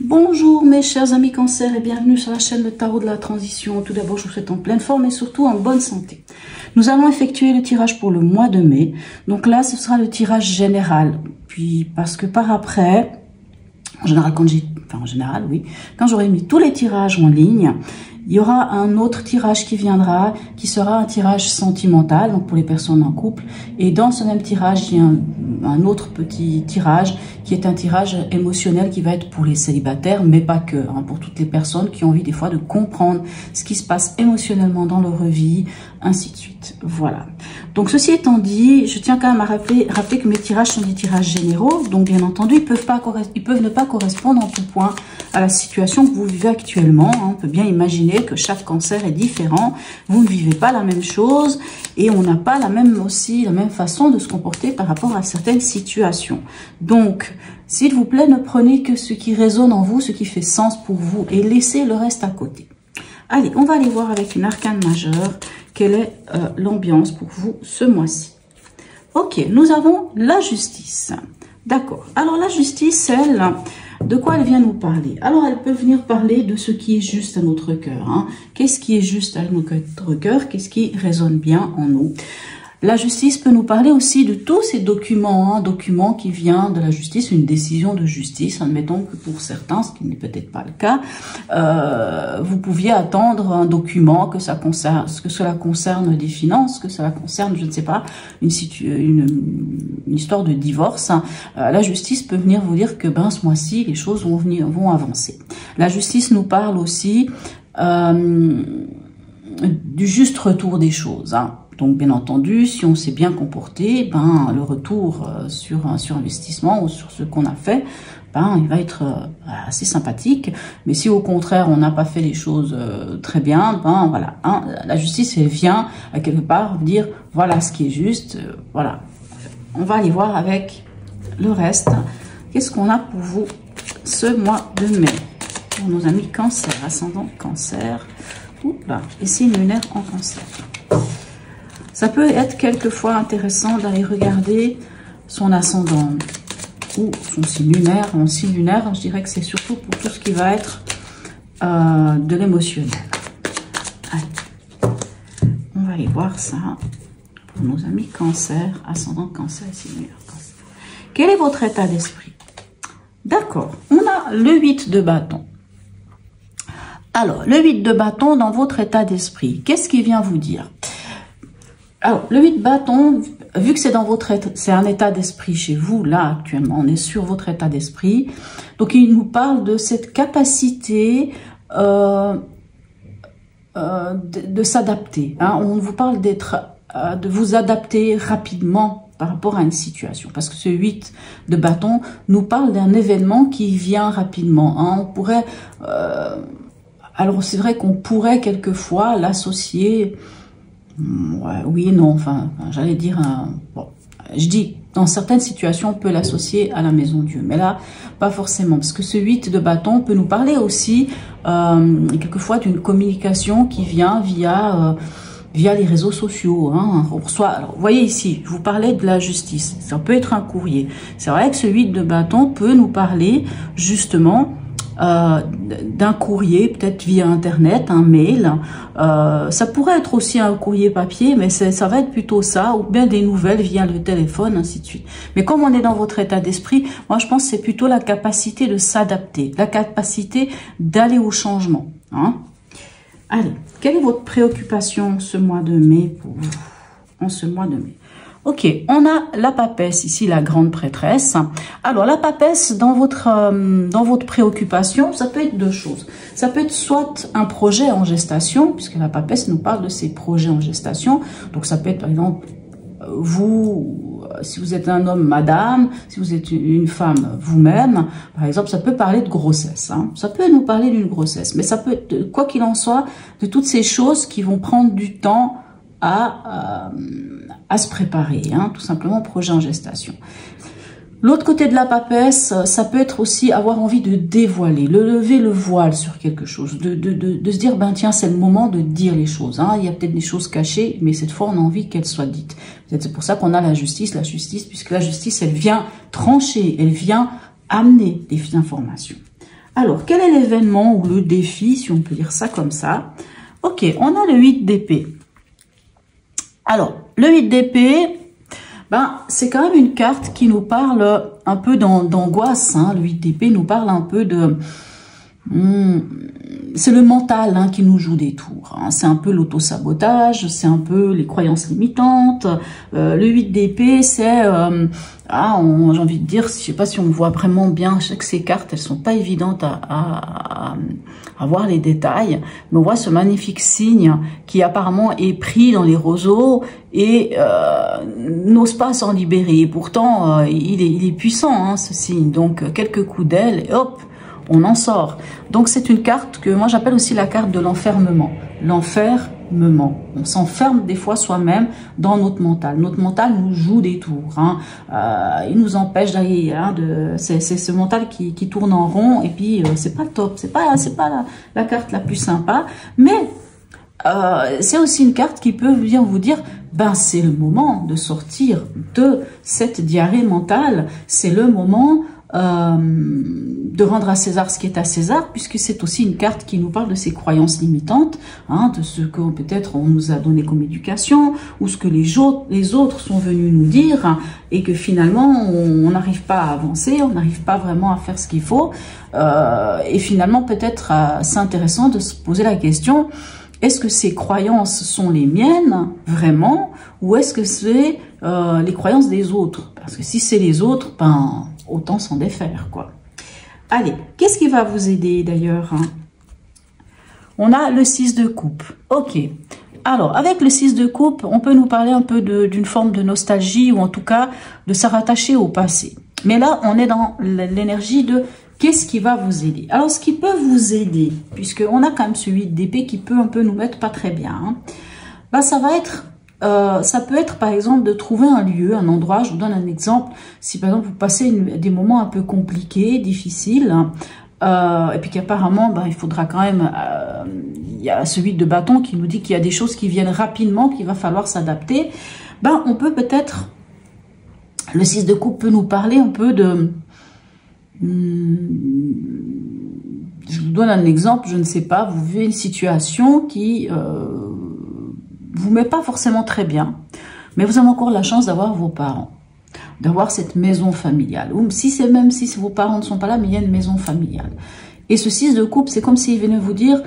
Bonjour mes chers amis Cancer et bienvenue sur la chaîne de Tarot de la Transition. Tout d'abord, je vous souhaite en pleine forme et surtout en bonne santé. Nous allons effectuer le tirage pour le mois de mai. Donc là, ce sera le tirage général. Puis, parce que par après, en général, quand j'aurai mis tous les tirages en ligne, il y aura un autre tirage qui viendra, qui sera un tirage sentimental, donc pour les personnes en couple. Et dans ce même tirage, il y a un autre petit tirage qui est un tirage émotionnel qui va être pour les célibataires, mais pas que, hein, pour toutes les personnes qui ont envie des fois de comprendre ce qui se passe émotionnellement dans leur vie, ainsi de suite. Voilà. Donc ceci étant dit, je tiens quand même à rappeler que mes tirages sont des tirages généraux, donc bien entendu, ils peuvent ne pas correspondre en tout point à la situation que vous vivez actuellement. Hein. On peut bien imaginer que chaque cancer est différent, vous ne vivez pas la même chose et on n'a pas la même façon de se comporter par rapport à certaines situations. Donc, s'il vous plaît, ne prenez que ce qui résonne en vous, ce qui fait sens pour vous et laissez le reste à côté. Allez, on va aller voir avec une arcane majeure quelle est l'ambiance pour vous ce mois-ci. Ok, nous avons la justice. D'accord. Alors la justice, elle, de quoi elle vient nous parler? Alors elle peut venir parler de ce qui est juste à notre cœur. Hein. Qu'est-ce qui est juste à notre cœur? Qu'est-ce qui résonne bien en nous? La justice peut nous parler aussi de tous ces documents, un document qui vient de la justice, une décision de justice. Admettons que pour certains, ce qui n'est peut-être pas le cas, vous pouviez attendre un document, que cela concerne des finances, que cela concerne, je ne sais pas, une histoire de divorce. La justice peut venir vous dire que ce mois-ci, les choses vont avancer. La justice nous parle aussi du juste retour des choses, hein. Donc, bien entendu, si on s'est bien comporté, le retour sur un surinvestissement ou sur ce qu'on a fait, il va être assez sympathique. Mais si au contraire, on n'a pas fait les choses très bien, voilà. Hein, la justice, elle vient à quelque part dire, voilà ce qui est juste, voilà. On va aller voir avec le reste. Qu'est-ce qu'on a pour vous ce mois de mai? Pour nos amis Cancer, ascendant Cancer. Oups, et signe lunaire en Cancer. Ça peut être quelquefois intéressant d'aller regarder son ascendant ou son signe lunaire. En signe lunaire, je dirais que c'est surtout pour tout ce qui va être de l'émotionnel. On va aller voir ça pour nos amis Cancer, ascendant Cancer et signe lunaire Cancer. Quel est votre état d'esprit? D'accord, on a le 8 de bâton. Alors, le 8 de bâton dans votre état d'esprit, qu'est-ce qui vient vous dire? Alors, le 8 de bâton, vu que c'est un état d'esprit chez vous, là, actuellement, on est sur votre état d'esprit. Donc, il nous parle de cette capacité de s'adapter. Hein. On vous parle de vous adapter rapidement par rapport à une situation. Parce que ce 8 de bâton nous parle d'un événement qui vient rapidement. Hein. On pourrait... alors, c'est vrai qu'on pourrait quelquefois l'associer... Ouais, oui, non, j'allais dire, je dis, dans certaines situations, on peut l'associer à la maison Dieu, mais là, pas forcément, parce que ce 8 de bâton peut nous parler aussi, quelquefois, d'une communication qui vient via les réseaux sociaux, hein. On reçoit, alors, vous voyez ici, je vous parlais de la justice, ça peut être un courrier. C'est vrai que ce 8 de bâton peut nous parler, justement, d'un courrier, peut-être via internet, un mail, ça pourrait être aussi un courrier papier, mais ça va être plutôt ça, ou bien des nouvelles via le téléphone, ainsi de suite. Mais comme on est dans votre état d'esprit, moi je pense que c'est plutôt la capacité de s'adapter, la capacité d'aller au changement. Hein. Allez, quelle est votre préoccupation ce mois de mai pour vous, en ce mois de mai? Ok, on a la papesse, ici la grande prêtresse. Alors la papesse, dans votre préoccupation, ça peut être deux choses. Ça peut être soit un projet en gestation, puisque la papesse nous parle de ces projets en gestation. Donc ça peut être par exemple, vous, si vous êtes un homme, madame, si vous êtes une femme, vous-même, par exemple, ça peut parler de grossesse. Hein. Ça peut nous parler d'une grossesse, mais ça peut être, quoi qu'il en soit, de toutes ces choses qui vont prendre du temps à se préparer, hein, tout simplement, projet en gestation. L'autre côté de la papesse, ça peut être aussi avoir envie de dévoiler, lever le voile sur quelque chose, de se dire, tiens, c'est le moment de dire les choses. Hein. Il y a peut-être des choses cachées, mais cette fois, on a envie qu'elles soient dites. C'est pour ça qu'on a la justice, puisque la justice, elle vient trancher, elle vient amener des informations. Alors, quel est l'événement ou le défi, si on peut dire ça comme ça? Ok, on a le 8 d'épée. Alors, le 8 d'épée, ben, c'est quand même une carte qui nous parle un peu d'angoisse. Hein. Le 8 d'épée nous parle un peu de... c'est le mental hein, qui nous joue des tours. Hein. C'est un peu l'auto-sabotage, c'est un peu les croyances limitantes. Le 8 d'épée, c'est... j'ai envie de dire, je sais pas si on voit vraiment bien, je sais que ces cartes, elles sont pas évidentes à voir les détails, mais on voit ce magnifique signe qui apparemment est pris dans les roseaux et n'ose pas s'en libérer. Pourtant, il est puissant, hein, ce signe. Donc, quelques coups d'aile, et hop, on en sort. Donc, c'est une carte que moi, j'appelle aussi la carte de l'enfermement. L'enfermement. On s'enferme des fois soi-même dans notre mental. Notre mental nous joue des tours. Hein. Il nous empêche d'aller. Hein, c'est ce mental qui tourne en rond. Et puis, c'est pas top. C'est pas la carte la plus sympa. Mais c'est aussi une carte qui peut venir vous dire, ben c'est le moment de sortir de cette diarrhée mentale. C'est le moment de rendre à César ce qui est à César, puisque c'est aussi une carte qui nous parle de ces croyances limitantes, hein, de ce que peut-être on nous a donné comme éducation, ou ce que les autres sont venus nous dire, hein, et que finalement on n'arrive pas à avancer, on n'arrive pas vraiment à faire ce qu'il faut, et finalement peut-être c'est intéressant de se poser la question, est-ce que ces croyances sont les miennes, vraiment, ou est-ce que c'est les croyances des autres? Parce que si c'est les autres, ben autant s'en défaire, quoi. Allez, qu'est-ce qui va vous aider d'ailleurs hein? On a le 6 de coupe. Ok. Alors, avec le 6 de coupe, on peut nous parler un peu d'une forme de nostalgie ou en tout cas de se rattacher au passé. Mais là, on est dans l'énergie de qu'est-ce qui va vous aider. Alors, ce qui peut vous aider, puisqu'on a quand même ce 8 d'épée qui peut un peu nous mettre pas très bien, hein, ben, ça va être... ça peut être par exemple de trouver un lieu, un endroit. Je vous donne un exemple. Si par exemple vous passez des moments un peu compliqués, difficiles, et puis qu'apparemment ben, il faudra quand même, il y a ce 8 de bâton qui nous dit qu'il y a des choses qui viennent rapidement, qu'il va falloir s'adapter. Ben on peut peut-être, le 6 de coupe peut nous parler un peu de, je vous donne un exemple. Je ne sais pas, vous vivez une situation qui vous met pas forcément très bien, mais vous avez encore la chance d'avoir vos parents, d'avoir cette maison familiale, ou même si vos parents ne sont pas là, mais il y a une maison familiale. Et ce 6 de coupe, c'est comme s'il venait vous dire,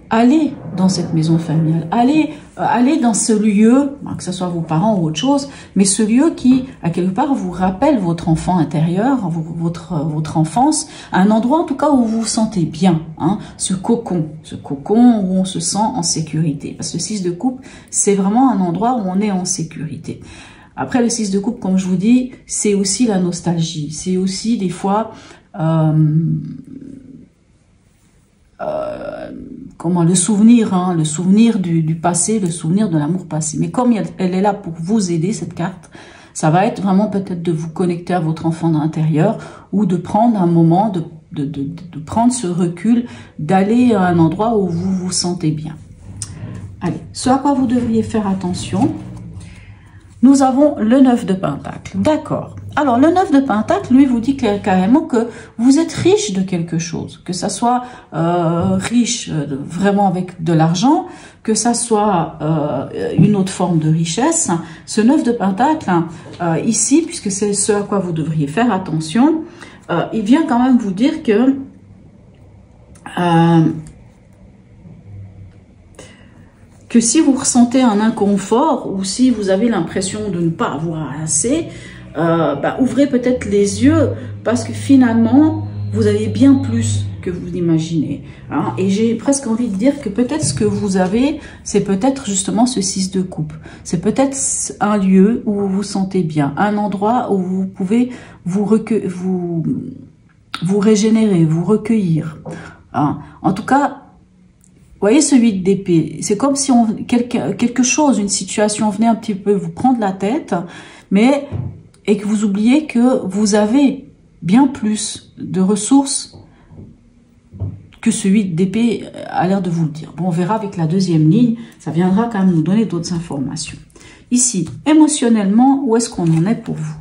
allez dans cette maison familiale, allez dans ce lieu, que ce soit vos parents ou autre chose, mais ce lieu qui, à quelque part, vous rappelle votre enfant intérieur, votre enfance, un endroit en tout cas où vous vous sentez bien, hein, ce cocon où on se sent en sécurité. Parce que le 6 de coupe, c'est vraiment un endroit où on est en sécurité. Après, le 6 de coupe, comme je vous dis, c'est aussi la nostalgie, c'est aussi des fois... comment le souvenir, hein, le souvenir du passé, le souvenir de l'amour passé. Mais comme elle est là pour vous aider, cette carte, ça va être vraiment peut-être de vous connecter à votre enfant de l'intérieur ou de prendre un moment, de prendre ce recul, d'aller à un endroit où vous vous sentez bien. Allez, ce à quoi vous devriez faire attention, nous avons le 9 de Pentacle. D'accord. Alors, le 9 de Pentacle, lui, vous dit carrément que vous êtes riche de quelque chose. Que ça soit riche vraiment avec de l'argent, que ça soit une autre forme de richesse. Ce 9 de Pentacle, ici, puisque c'est ce à quoi vous devriez faire attention, il vient quand même vous dire que si vous ressentez un inconfort ou si vous avez l'impression de ne pas avoir assez, ouvrez peut-être les yeux parce que finalement, vous avez bien plus que vous imaginez. Hein. Et j'ai presque envie de dire que peut-être ce que vous avez, c'est peut-être justement ce 6 de coupe. C'est peut-être un lieu où vous vous sentez bien, un endroit où vous pouvez vous régénérer, vous recueillir. Hein. En tout cas, vous voyez ce 8 d'épée, c'est comme si quelque chose, une situation venait un petit peu vous prendre la tête, et que vous oubliez que vous avez bien plus de ressources que ce 8 d'épée a l'air de vous le dire. Bon, on verra avec la deuxième ligne, ça viendra quand même nous donner d'autres informations. Ici, émotionnellement, où est-ce qu'on en est pour vous?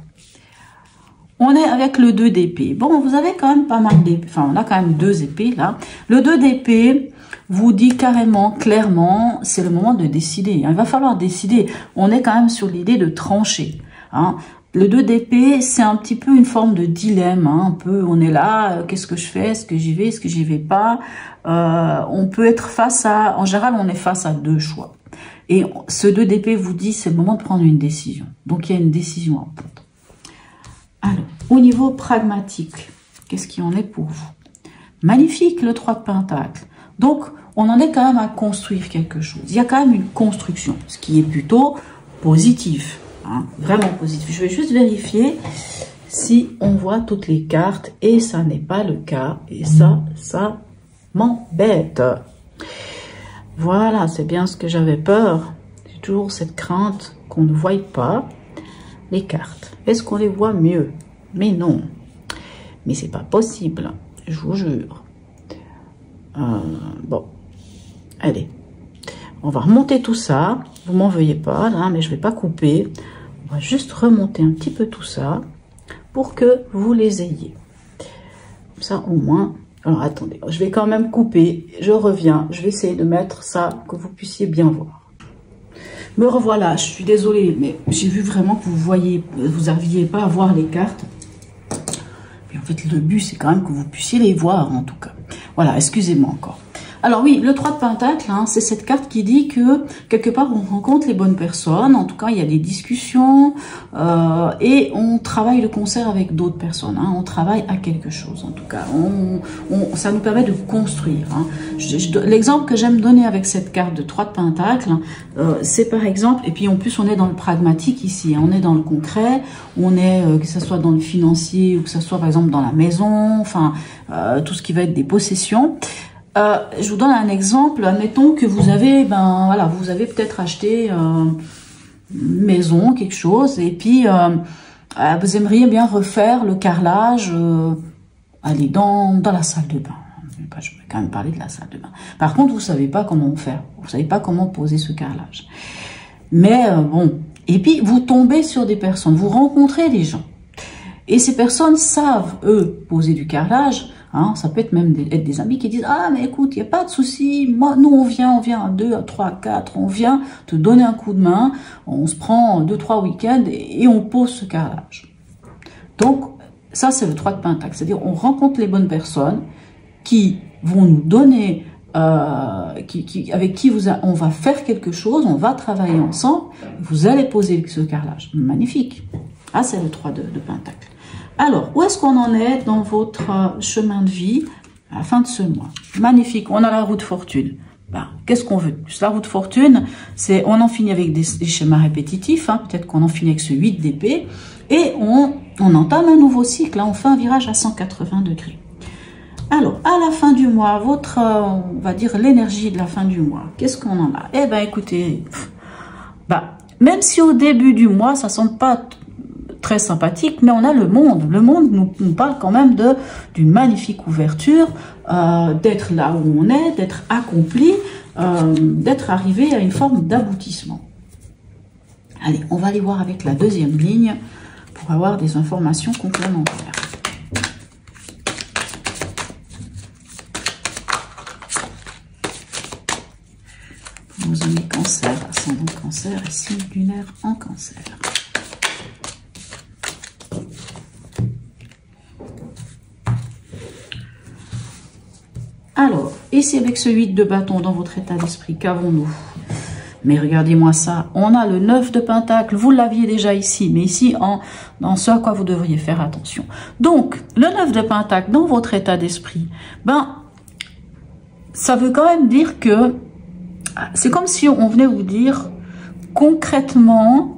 on est avec le 2 d'épée. Bon, vous avez quand même pas mal d'épées. Enfin, on a quand même 2 épées là. Le 2 d'épée vous dit carrément, clairement, c'est le moment de décider. Il va falloir décider. On est quand même sur l'idée de trancher. Hein. Le 2 d'épée, c'est un petit peu une forme de dilemme. Hein. Un peu, on est là, qu'est-ce que je fais? Est-ce que j'y vais? Est-ce que j'y vais pas? On peut être face à... En général, on est face à 2 choix. Et ce 2 d'épée vous dit, c'est le moment de prendre une décision. Donc, il y a une décision à prendre. Alors, au niveau pragmatique, qu'est-ce qui en est pour vous? Magnifique, le 3 de Pentacle. Donc, on en est quand même à construire quelque chose. Il y a quand même une construction, ce qui est plutôt positif. Hein, vraiment positif. Je vais juste vérifier si on voit toutes les cartes. Et ça n'est pas le cas. Et ça m'embête. Voilà, c'est bien ce que j'avais peur. J'ai toujours cette crainte qu'on ne voie pas les cartes. Est-ce qu'on les voit mieux? Mais non. Mais c'est pas possible, je vous jure. Bon, allez. On va remonter tout ça. Vous m'en veuillez pas, là, mais je vais pas couper. On va juste remonter un petit peu tout ça pour que vous les ayez. Comme ça, au moins... Alors, attendez, je vais quand même couper. Je reviens. Je vais essayer de mettre ça, que vous puissiez bien voir. Me revoilà, je suis désolée, mais j'ai vu vraiment que vous n'arriviez pas à voir les cartes. Et en fait, le but, c'est quand même que vous puissiez les voir, en tout cas. Voilà, excusez-moi encore. Alors oui, le 3 de Pentacle, hein, c'est cette carte qui dit que, quelque part, on rencontre les bonnes personnes. En tout cas, il y a des discussions et on travaille de concert avec d'autres personnes. Hein, on travaille à quelque chose, en tout cas. Ça nous permet de construire. Hein. L'exemple que j'aime donner avec cette carte de 3 de Pentacle, c'est par exemple, et puis en plus, on est dans le pragmatique ici. Hein, on est dans le concret. On est, que ce soit dans le financier ou que ce soit, par exemple, dans la maison, enfin, tout ce qui va être des possessions. Je vous donne un exemple. Admettons que vous avez, vous avez peut-être acheté une maison, quelque chose, et puis vous aimeriez bien refaire le carrelage, allez, dans la salle de bain. Je vais quand même parler de la salle de bain. Par contre, vous savez pas comment faire. Vous savez pas comment poser ce carrelage. Mais bon, et puis vous tombez sur des personnes, vous rencontrez des gens, et ces personnes savent eux poser du carrelage. Hein, ça peut être même être des amis qui disent « Ah, mais écoute, il n'y a pas de souci, moi, nous, on vient à 2, à 3, à 4, on vient te donner un coup de main, on se prend 2-3 week-ends et on pose ce carrelage. » Donc, ça, c'est le 3 de Pentacle, c'est-à-dire on rencontre les bonnes personnes qui vont nous donner, avec qui on va faire quelque chose, on va travailler ensemble, vous allez poser ce carrelage. Magnifique. Ah, c'est le 3 de Pentacle. Alors, où est-ce qu'on en est dans votre chemin de vie à la fin de ce mois? Magnifique, on a la roue de fortune. Qu'est-ce qu'on veut de plus? La roue de fortune, c'est on en finit avec des schémas répétitifs, hein, peut-être qu'on en finit avec ce 8 d'épée, et on entame un nouveau cycle, hein, on fait un virage à 180 degrés. Alors, à la fin du mois, votre, on va dire l'énergie de la fin du mois, qu'est-ce qu'on en a? Eh bien, écoutez, même si au début du mois, ça ne semble pas très sympathique, mais on a le monde. Le monde nous parle quand même d'une magnifique ouverture, d'être là où on est, d'être accompli, d'être arrivé à une forme d'aboutissement. Allez, on va aller voir avec la deuxième ligne pour avoir des informations complémentaires. Nos amis Cancer, ascendant Cancer et signe lunaire en Cancer. Alors, ici avec ce 8 de bâton dans votre état d'esprit, qu'avons-nous? Mais regardez-moi ça, on a le 9 de pentacle, vous l'aviez déjà ici, mais ici, dans ce à quoi vous devriez faire attention. Donc, le 9 de pentacle dans votre état d'esprit, ça veut quand même dire que c'est comme si on venait vous dire concrètement,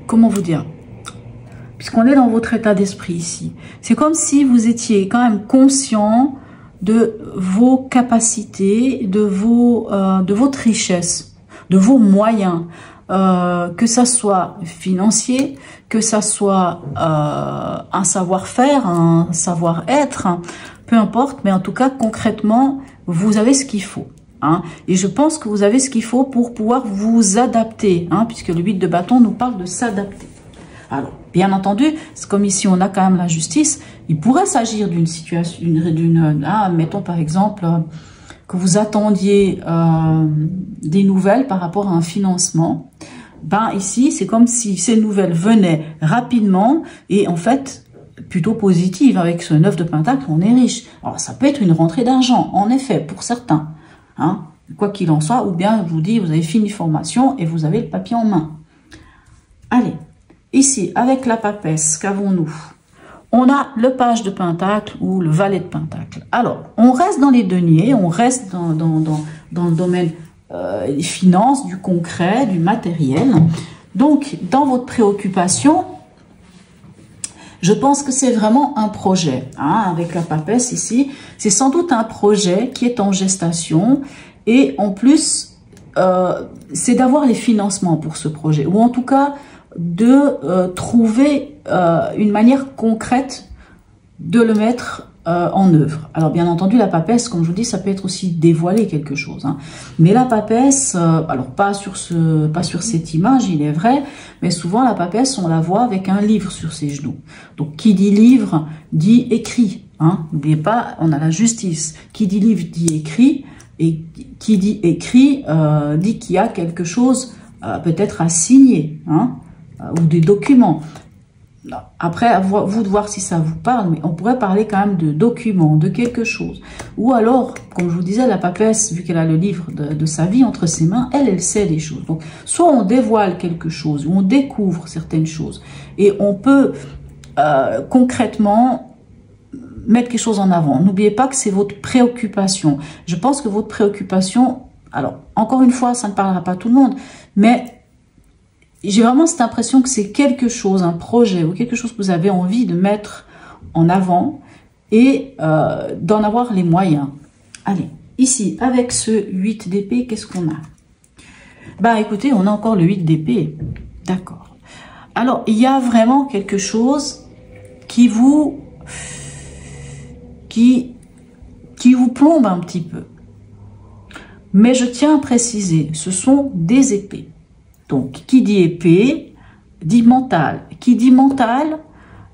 comment vous dire, puisqu'on est dans votre état d'esprit ici, c'est comme si vous étiez quand même conscient de vos capacités, de votre richesse, de vos moyens, que ça soit financier, que ça soit un savoir-faire, un savoir-être, peu importe, mais en tout cas concrètement, vous avez ce qu'il faut. hein, et je pense que vous avez ce qu'il faut pour pouvoir vous adapter, hein, puisque le 8 de bâton nous parle de s'adapter. Alors, bien entendu, c'est comme ici on a quand même la justice, il pourrait s'agir d'une situation, mettons par exemple que vous attendiez des nouvelles par rapport à un financement. Ben ici, c'est comme si ces nouvelles venaient rapidement et en fait plutôt positives. Avec ce 9 de Pentacle, on est riche. Alors ça peut être une rentrée d'argent, en effet, pour certains, hein, quoi qu'il en soit, ou bien je vous dis, vous avez fini formation et vous avez le papier en main. Allez, ici, avec la papesse, qu'avons-nous? On a le page de Pentacle ou le valet de Pentacle. Alors, on reste dans les deniers, on reste dans le domaine des finances, du concret, du matériel. Donc, dans votre préoccupation, je pense que c'est vraiment un projet. Hein, avec la papesse ici, c'est sans doute un projet qui est en gestation. Et en plus, c'est d'avoir les financements pour ce projet. Ou en tout cas, de trouver une manière concrète de le mettre en œuvre. Alors bien entendu, la papesse, comme je vous dis, ça peut être aussi dévoiler quelque chose. Hein. Mais la papesse, alors pas sur cette image, il est vrai, mais souvent la papesse, on la voit avec un livre sur ses genoux. Donc qui dit livre, dit écrit. Hein. N'oubliez pas, on a la justice. Qui dit livre, dit écrit. Et qui dit écrit, dit qu'il y a quelque chose peut-être à signer, hein, ou des documents. Après, à vous de voir si ça vous parle, mais on pourrait parler quand même de documents, de quelque chose. Ou alors, comme je vous disais, la papesse, vu qu'elle a le livre de sa vie entre ses mains, elle sait des choses. Donc, soit on dévoile quelque chose, ou on découvre certaines choses, et on peut concrètement mettre quelque chose en avant. N'oubliez pas que c'est votre préoccupation. Je pense que votre préoccupation, alors, encore une fois, ça ne parlera pas à tout le monde, mais j'ai vraiment cette impression que c'est quelque chose, un projet ou quelque chose que vous avez envie de mettre en avant et d'en avoir les moyens. Allez, ici, avec ce 8 d'épée, qu'est-ce qu'on a? Bah écoutez, on a encore le 8 d'épée. D'accord. Alors, il y a vraiment quelque chose qui vous plombe un petit peu. Mais je tiens à préciser, ce sont des épées. Donc, qui dit épée, dit mental. Qui dit mental,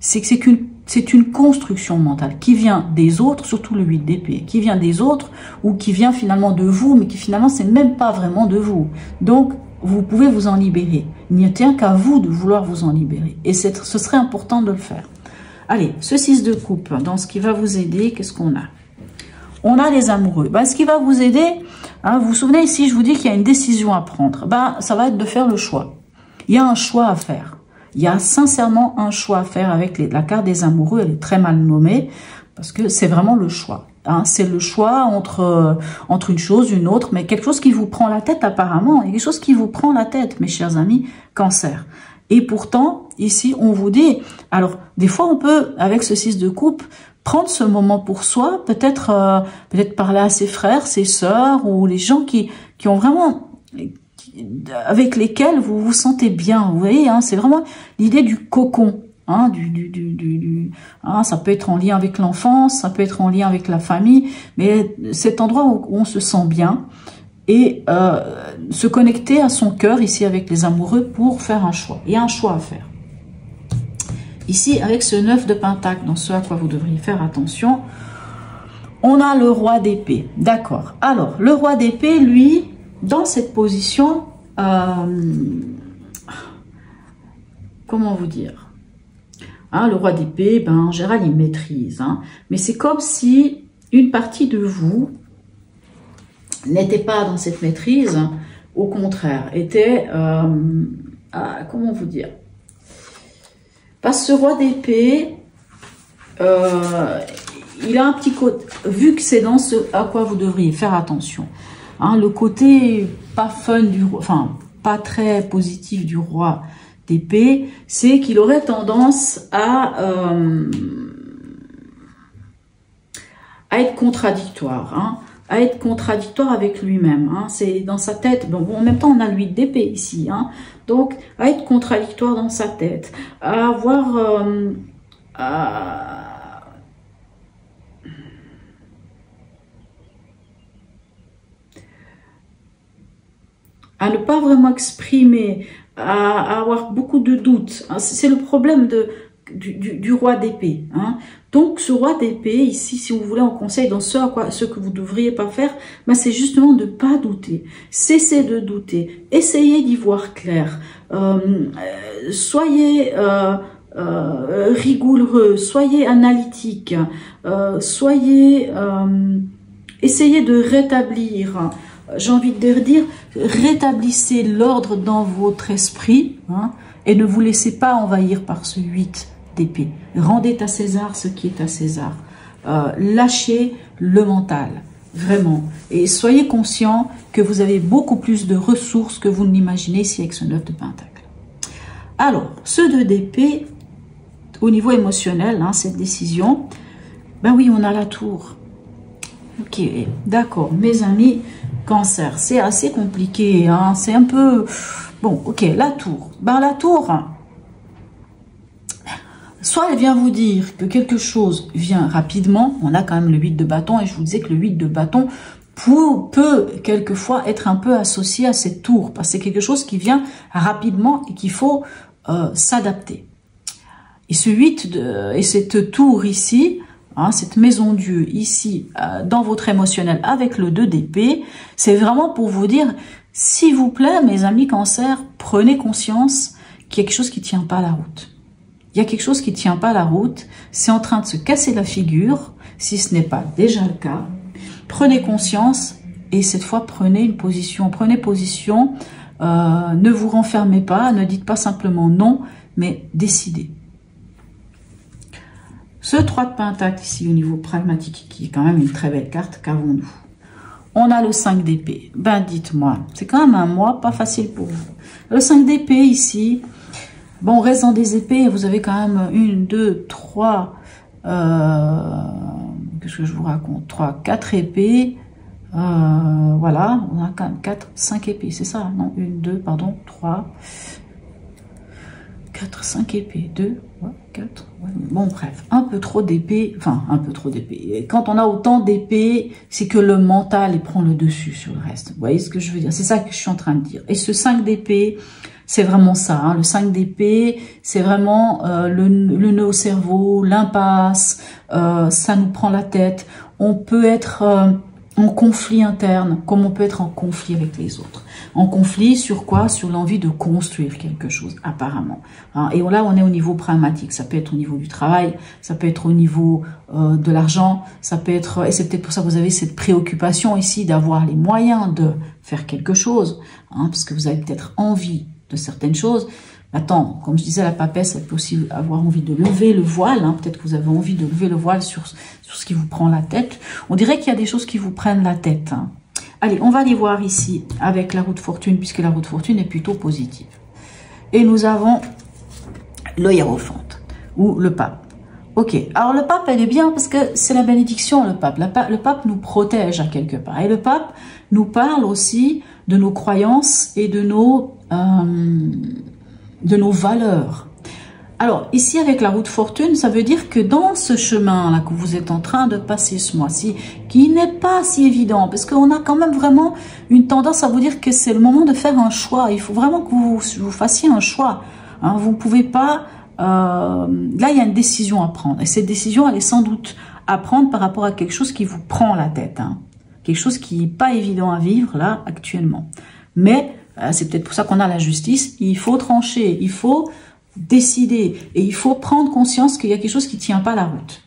c'est que c'est une construction mentale qui vient des autres, surtout le 8 d'épée, qui vient des autres ou qui vient finalement de vous, mais qui finalement, c'est même pas vraiment de vous. Donc, vous pouvez vous en libérer. Il n'y tient qu'à vous de vouloir vous en libérer. Et ce serait important de le faire. Allez, ce 6 de coupe, dans ce qui va vous aider, qu'est-ce qu'on a? On a les amoureux. Ben, ce qui va vous aider, hein, vous vous souvenez ici, je vous dis qu'il y a une décision à prendre. Ben, ça va être de faire le choix. Il y a un choix à faire. Il y a sincèrement un choix à faire avec la carte des amoureux. Elle est très mal nommée parce que c'est vraiment le choix. Hein, c'est le choix entre une chose, une autre, mais quelque chose qui vous prend la tête apparemment. Il y a quelque chose qui vous prend la tête, mes chers amis, Cancer. Et pourtant, ici, on vous dit... Alors, des fois, on peut, avec ce 6 de coupe, prendre ce moment pour soi, peut-être parler à ses frères, ses sœurs, ou les gens qui ont vraiment... avec lesquels vous vous sentez bien. Vous voyez, hein, c'est vraiment l'idée du cocon. Hein, hein, ça peut être en lien avec l'enfance, ça peut être en lien avec la famille, mais cet endroit où on se sent bien et se connecter à son cœur ici avec les amoureux pour faire un choix. Il y a un choix à faire. Ici, avec ce 9 de Pentacle, dans ce à quoi vous devriez faire attention, on a le roi d'épée. D'accord. Alors, le roi d'épée, lui, dans cette position, comment vous dire, hein, le roi d'épée, ben, en général, il maîtrise. Hein, mais c'est comme si une partie de vous n'était pas dans cette maîtrise, au contraire, était, comment vous dire, parce que ce roi d'épée, il a un petit côté, vu que c'est dans ce à quoi vous devriez faire attention, hein, le côté pas fun du roi, enfin, pas très positif du roi d'épée, c'est qu'il aurait tendance à être contradictoire, hein, à être contradictoire avec lui-même. Hein, c'est dans sa tête. Bon, en même temps, on a le 8 d'épée ici. Hein, donc, à être contradictoire dans sa tête, à avoir... à ne pas vraiment exprimer, à avoir beaucoup de doutes. C'est le problème du roi d'épée. Hein. Donc, ce roi d'épée, ici, si vous voulez un conseil dans ce que vous ne devriez pas faire, ben, c'est justement de ne pas douter. Cessez de douter. Essayez d'y voir clair. Soyez rigoureux, soyez analytique, essayez de rétablir, j'ai envie de dire, rétablissez l'ordre dans votre esprit, hein, et ne vous laissez pas envahir par ce 8 d'épée. Rendez à César ce qui est à César. Lâchez le mental, vraiment. Et soyez conscient que vous avez beaucoup plus de ressources que vous ne l'imaginez ici avec ce 9 de Pentacle. Alors, ce 2 d'épée, au niveau émotionnel, hein, cette décision, ben oui, on a la tour. Ok, d'accord, mes amis, Cancer, c'est assez compliqué, hein, c'est un peu... Bon, ok, la tour. Ben la tour, soit elle vient vous dire que quelque chose vient rapidement, on a quand même le 8 de bâton, et je vous disais que le 8 de bâton peut quelquefois être un peu associé à cette tour, parce que c'est quelque chose qui vient rapidement et qu'il faut s'adapter. Et ce 8 et cette tour ici, hein, cette maison Dieu ici, dans votre émotionnel avec le 2 d'épée, c'est vraiment pour vous dire, s'il vous plaît, mes amis Cancer, prenez conscience qu'il y a quelque chose qui ne tient pas la route. Il y a quelque chose qui ne tient pas la route, c'est en train de se casser la figure, si ce n'est pas déjà le cas. Prenez conscience et cette fois prenez une position. Prenez position, ne vous renfermez pas, ne dites pas simplement non, mais décidez. Ce 3 de Pentacle ici au niveau pragmatique, qui est quand même une très belle carte, qu'avons-nous? On a le 5 d'épée. Ben dites-moi, c'est quand même un mois pas facile pour vous. Le 5 d'épée ici, bon, on reste dans des épées, vous avez quand même 1, 2, 3, qu'est-ce que je vous raconte? 3, 4 épées, voilà, on a quand même 4, 5 épées, c'est ça? Non, 1, 2, pardon, 3, 4, 5 épées, 2, ouais, 4, ouais. Bon bref, un peu trop d'épées, enfin un peu trop d'épées. Quand on a autant d'épées, c'est que le mental il prend le dessus sur le reste. Vous voyez ce que je veux dire? C'est ça que je suis en train de dire. Et ce 5 d'épée, c'est vraiment ça. Hein. Le 5 d'épée, c'est vraiment le nœud au cerveau, l'impasse, ça nous prend la tête. On peut être en conflit interne, comme on peut être en conflit avec les autres. En conflit sur quoi? Sur l'envie de construire quelque chose, apparemment. Hein, et là, on est au niveau pragmatique. Ça peut être au niveau du travail, ça peut être au niveau de l'argent, ça peut être... Et c'est peut-être pour ça que vous avez cette préoccupation ici d'avoir les moyens de faire quelque chose, hein, parce que vous avez peut-être envie de certaines choses. Attends, comme je disais, la papesse, elle peut aussi avoir envie de lever le voile. Hein. Peut-être que vous avez envie de lever le voile sur ce qui vous prend la tête. On dirait qu'il y a des choses qui vous prennent la tête. Hein. Allez, on va aller voir ici avec la roue de fortune, puisque la roue de fortune est plutôt positive. Et nous avons le hiérophante, ou le pape. Ok, alors le pape, elle est bien parce que c'est la bénédiction, le pape. Le pape nous protège à quelque part. Et le pape nous parle aussi de nos croyances et de nos valeurs. Alors, ici, avec la roue de fortune, ça veut dire que dans ce chemin-là que vous êtes en train de passer ce mois-ci, qui n'est pas si évident, parce qu'on a quand même vraiment une tendance à vous dire que c'est le moment de faire un choix. Il faut vraiment que vous fassiez un choix. Hein, vous ne pouvez pas... là, il y a une décision à prendre. Et cette décision, elle est sans doute à prendre par rapport à quelque chose qui vous prend la tête. Hein. Quelque chose qui n'est pas évident à vivre, là, actuellement. Mais... c'est peut-être pour ça qu'on a la justice. Il faut trancher, il faut décider et il faut prendre conscience qu'il y a quelque chose qui ne tient pas la route.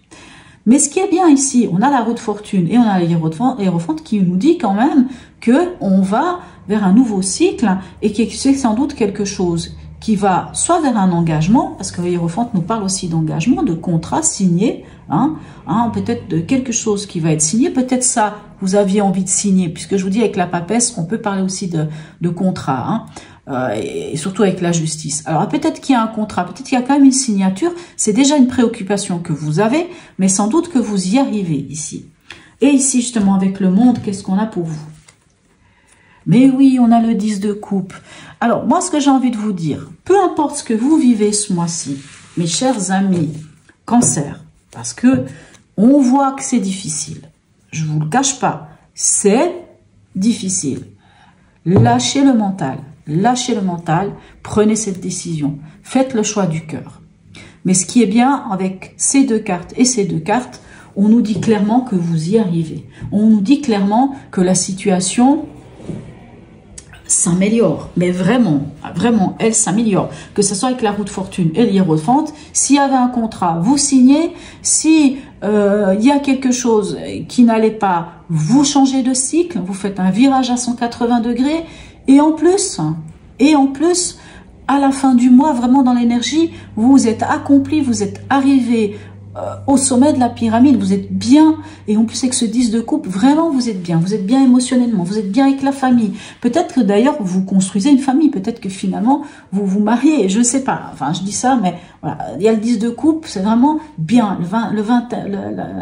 Mais ce qui est bien ici, on a la roue de fortune et on a l'hiérophante qui nous dit quand même qu'on va vers un nouveau cycle et que c'est sans doute quelque chose qui va soit vers un engagement, parce que l'hiérophante nous parle aussi d'engagement, de contrat signé, hein, peut-être de quelque chose qui va être signé, peut-être ça, vous aviez envie de signer, puisque je vous dis avec la papesse, on peut parler aussi de contrat, hein, et surtout avec la justice. Alors peut-être qu'il y a un contrat, peut-être qu'il y a quand même une signature, c'est déjà une préoccupation que vous avez, mais sans doute que vous y arrivez ici. Et ici justement avec le monde, qu'est-ce qu'on a pour vous? Mais oui, on a le 10 de coupe. Alors, moi, ce que j'ai envie de vous dire, peu importe ce que vous vivez ce mois-ci, mes chers amis, Cancer, parce que on voit que c'est difficile. Je vous le cache pas, c'est difficile. Lâchez le mental. Lâchez le mental. Prenez cette décision. Faites le choix du cœur. Mais ce qui est bien avec ces deux cartes et ces deux cartes, on nous dit clairement que vous y arrivez. On nous dit clairement que la situation s'améliore. Mais vraiment, vraiment, elle s'améliore. Que ce soit avec la roue de fortune et l'hiérophante, s'il y avait un contrat, vous signez. Si il y a quelque chose qui n'allait pas, vous changez de cycle, vous faites un virage à 180 degrés. Et en plus, à la fin du mois, vraiment dans l'énergie, vous êtes accompli, vous êtes arrivé au sommet de la pyramide, vous êtes bien, et en plus avec ce 10 de coupe, vraiment vous êtes bien émotionnellement, vous êtes bien avec la famille. Peut-être que d'ailleurs vous construisez une famille, peut-être que finalement vous vous mariez, je sais pas, enfin je dis ça, mais voilà, il y a le 10 de coupe, c'est vraiment bien,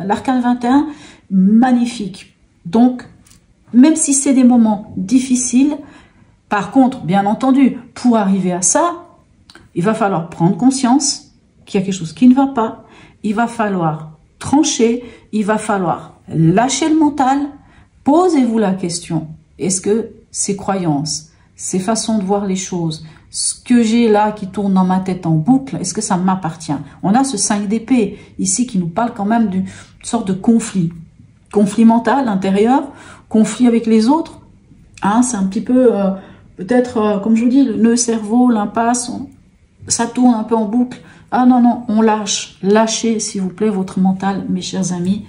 l'arcane 21, magnifique. Donc, même si c'est des moments difficiles, par contre, bien entendu, pour arriver à ça, il va falloir prendre conscience qu'il y a quelque chose qui ne va pas. Il va falloir trancher, il va falloir lâcher le mental. Posez-vous la question, est-ce que ces croyances, ces façons de voir les choses, ce que j'ai là qui tourne dans ma tête en boucle, est-ce que ça m'appartient? On a ce 5 d'épée ici qui nous parle quand même d'une sorte de conflit. Conflit mental intérieur, conflit avec les autres. Hein, c'est un petit peu, peut-être, comme je vous dis, le nœud cerveau, l'impasse, ça tourne un peu en boucle. Ah non, non, on lâche. Lâchez, s'il vous plaît, votre mental, mes chers amis.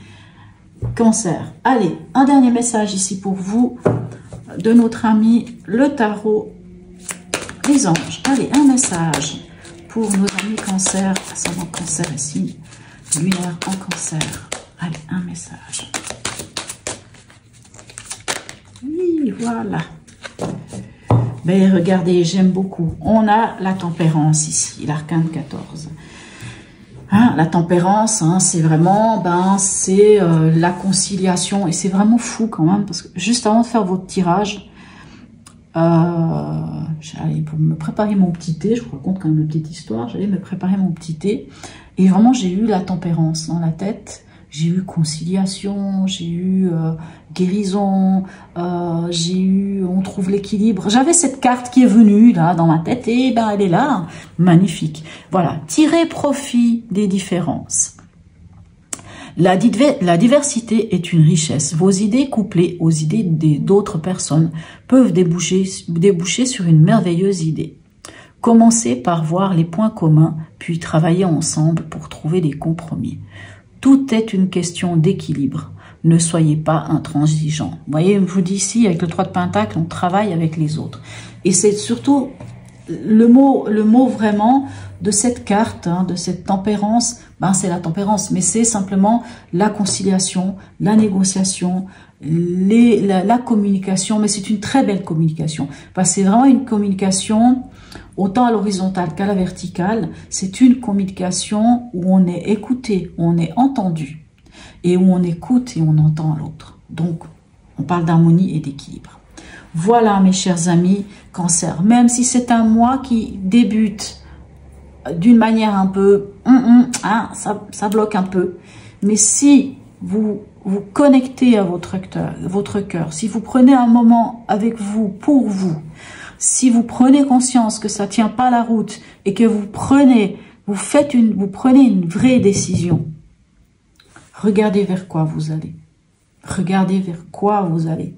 Cancer. Allez, un dernier message ici pour vous, de notre ami, le tarot, les anges. Allez, un message pour nos amis cancer, ascendant cancer ici, lunaire en cancer. Allez, un message. Oui, voilà. Mais regardez, j'aime beaucoup. On a la tempérance ici, l'arcane 14. Hein, la tempérance, hein, c'est vraiment, c'est la conciliation. Et c'est vraiment fou quand même, parce que juste avant de faire votre tirage, j'allais pour me préparer mon petit thé, je vous raconte quand même une petite histoire, j'allais me préparer mon petit thé. Et vraiment, j'ai eu la tempérance dans la tête. J'ai eu conciliation, j'ai eu guérison, j'ai eu on trouve l'équilibre. J'avais cette carte qui est venue là dans ma tête et elle est là, magnifique. Voilà, tirez profit des différences. La diversité est une richesse. Vos idées couplées aux idées d'autres personnes peuvent déboucher sur une merveilleuse idée. Commencez par voir les points communs, puis travaillez ensemble pour trouver des compromis. Tout est une question d'équilibre. Ne soyez pas intransigeants. Vous voyez, je vous dis ici, avec le 3 de Pentacle, on travaille avec les autres. Et c'est surtout le mot vraiment de cette carte, hein, de cette tempérance, c'est la tempérance, mais c'est simplement la conciliation, la négociation, la communication, mais c'est une très belle communication. C'est vraiment une communication autant à l'horizontale qu'à la verticale. C'est une communication où on est écouté, où on est entendu et où on écoute et on entend l'autre. Donc, on parle d'harmonie et d'équilibre. Voilà, mes chers amis, Cancer. Même si c'est un mois qui débute d'une manière un peu, ça bloque un peu. Mais si vous vous connectez à votre cœur, si vous prenez un moment avec vous, pour vous, si vous prenez conscience que ça tient pas la route et que vous prenez une vraie décision, regardez vers quoi vous allez. Regardez vers quoi vous allez.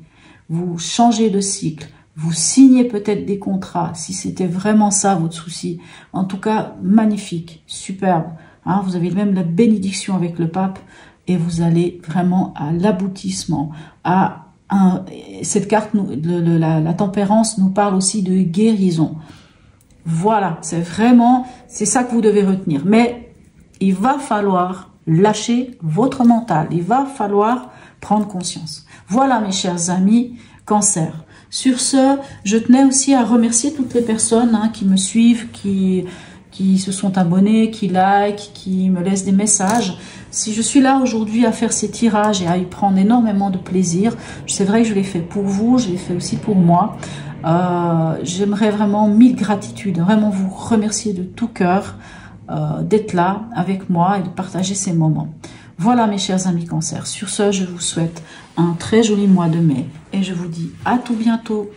Vous changez de cycle. Vous signez peut-être des contrats, si c'était vraiment ça votre souci. En tout cas, magnifique, superbe. Hein, vous avez même la bénédiction avec le pape et vous allez vraiment à l'aboutissement. Cette carte, la tempérance nous parle aussi de guérison. Voilà, c'est ça que vous devez retenir. Mais il va falloir lâcher votre mental. Il va falloir prendre conscience. Voilà, mes chers amis, Cancer. Sur ce, je tenais aussi à remercier toutes les personnes qui me suivent, qui se sont abonnés, qui like, qui me laissent des messages. Si je suis là aujourd'hui à faire ces tirages et à y prendre énormément de plaisir, c'est vrai que je l'ai fait pour vous, je l'ai fait aussi pour moi. J'aimerais vraiment 1000 gratitudes, vraiment vous remercier de tout cœur d'être là avec moi et de partager ces moments. Voilà, mes chers amis Cancer. Sur ce, je vous souhaite un très joli mois de mai et je vous dis à tout bientôt.